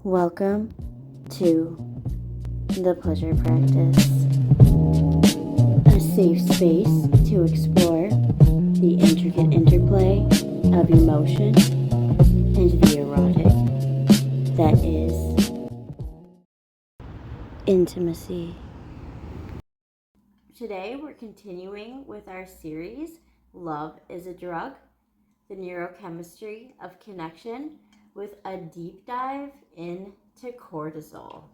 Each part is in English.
Welcome to the Pleasure Practice, a safe space to explore the intricate interplay of emotion and the erotic that is intimacy. Today we're continuing with our series, Love is a Drug, the neurochemistry of connection, with a deep dive into cortisol.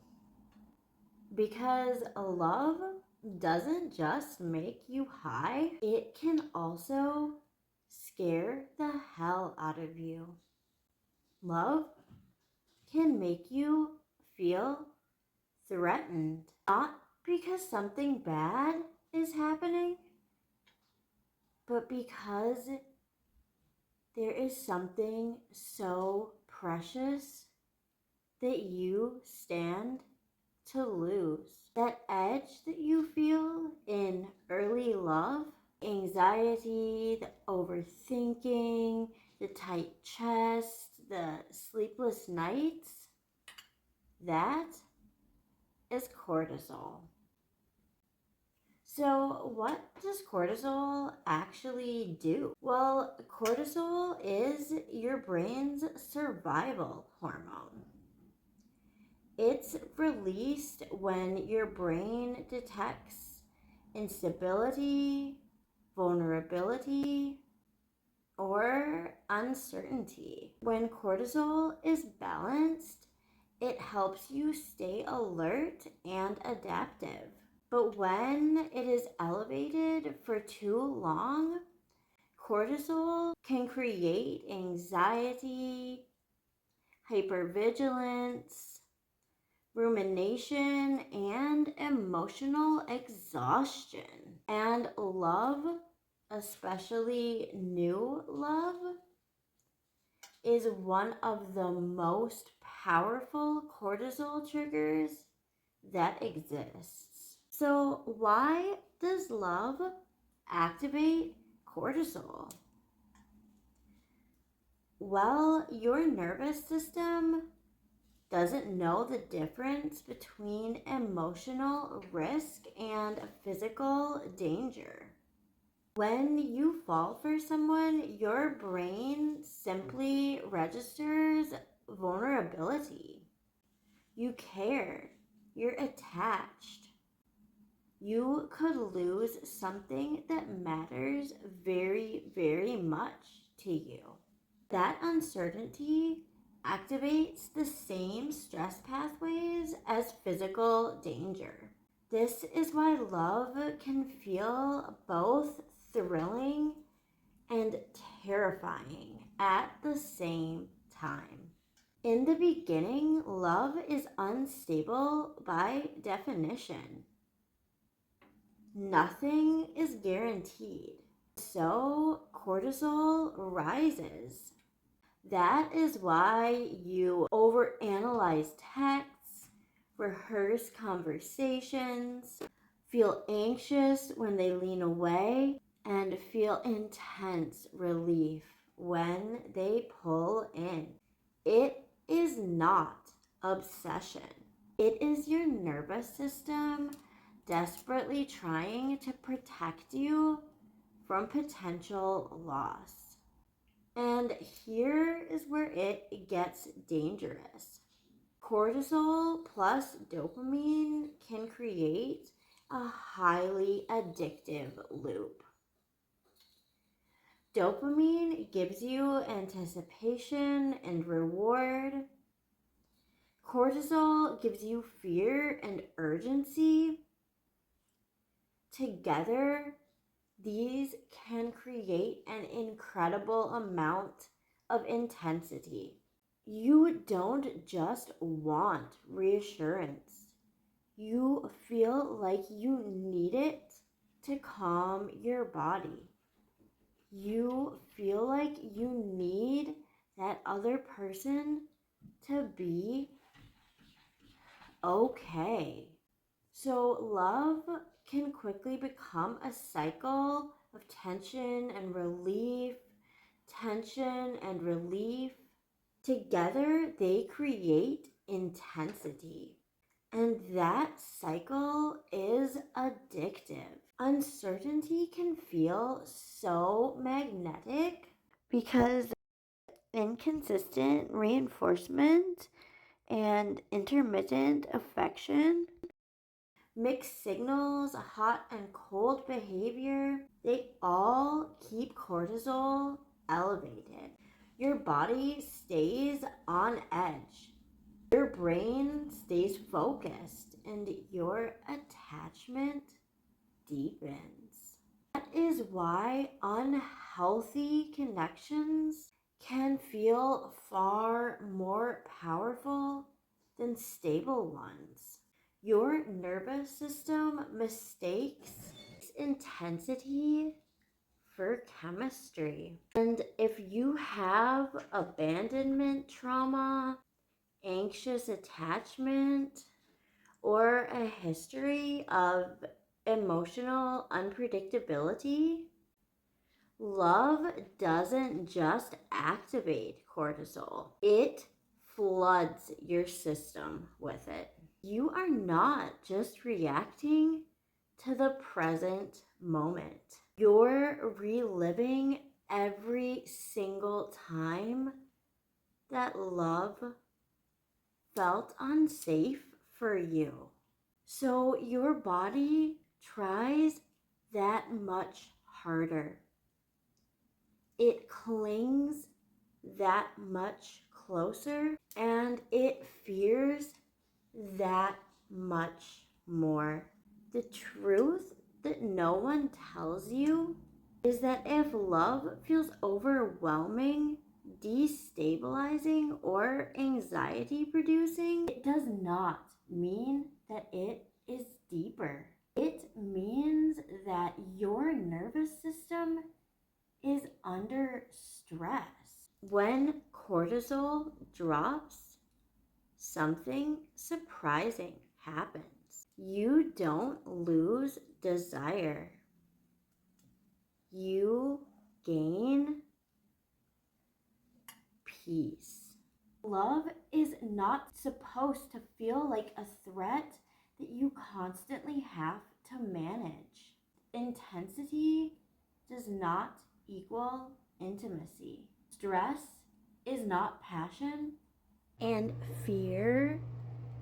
Because love doesn't just make you high, it can also scare the hell out of you. Love can make you feel threatened, not because something bad is happening, but because there is something so precious that you stand to lose. That edge that you feel in early love, anxiety, the overthinking, the tight chest, the sleepless nights, that is cortisol. So what does cortisol actually do? Well, cortisol is your brain's survival hormone. It's released when your brain detects instability, vulnerability, or uncertainty. When cortisol is balanced, it helps you stay alert and adaptive. But when it is elevated for too long, cortisol can create anxiety, hypervigilance, rumination, and emotional exhaustion. And love, especially new love, is one of the most powerful cortisol triggers that exists. So why does love activate cortisol? Well, your nervous system doesn't know the difference between emotional risk and physical danger. When you fall for someone, your brain simply registers vulnerability. You care. You're attached. You could lose something that matters very, very much to you. That uncertainty activates the same stress pathways as physical danger. This is why love can feel both thrilling and terrifying at the same time. In the beginning, love is unstable by definition. Nothing is guaranteed. So cortisol rises. That is why you overanalyze texts, rehearse conversations, feel anxious when they lean away, and feel intense relief when they pull in. It is not obsession. It is your nervous system desperately trying to protect you from potential loss. And here is where it gets dangerous. Cortisol plus dopamine can create a highly addictive loop. Dopamine gives you anticipation and reward. Cortisol gives you fear and urgency. Together, these can create an incredible amount of intensity. You don't just want reassurance. You feel like you need it to calm your body. You feel like you need that other person to be okay. So love can quickly become a cycle of tension and relief, tension and relief. Together, they create intensity. And that cycle is addictive. Uncertainty can feel so magnetic because inconsistent reinforcement and intermittent affection, mixed signals, hot and cold behavior, they all keep cortisol elevated. Your body stays on edge. Your brain stays focused and your attachment deepens. That is why unhealthy connections can feel far more powerful than stable ones. Your nervous system mistakes intensity for chemistry. And if you have abandonment trauma, anxious attachment, or a history of emotional unpredictability, love doesn't just activate cortisol, it floods your system with it. You are not just reacting to the present moment, you're reliving every single time that love felt unsafe for you. So your body tries that much harder. It clings that much closer and it fears that much more. The truth that no one tells you is that if love feels overwhelming, destabilizing, or anxiety producing, it does not mean that it is deeper. It means that your nervous system is under stress. When cortisol drops, something surprising happens. You don't lose desire. You gain peace. Love is not supposed to feel like a threat that you constantly have to manage. Intensity does not equal intimacy. Stress is not passion, and fear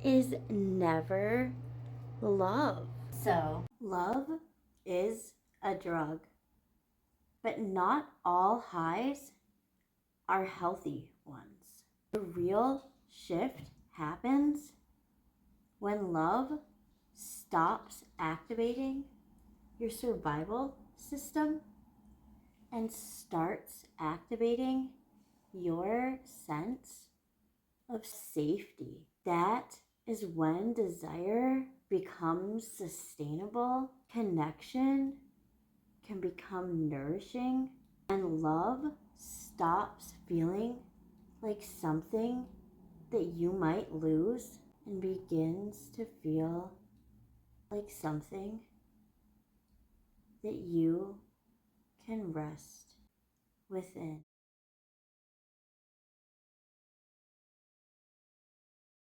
is never love. So, love is a drug, but not all highs are healthy ones. The real shift happens when love stops activating your survival system and starts activating your sense of safety. That is when desire becomes sustainable, connection can become nourishing, and love stops feeling like something that you might lose and begins to feel like something that you can rest within.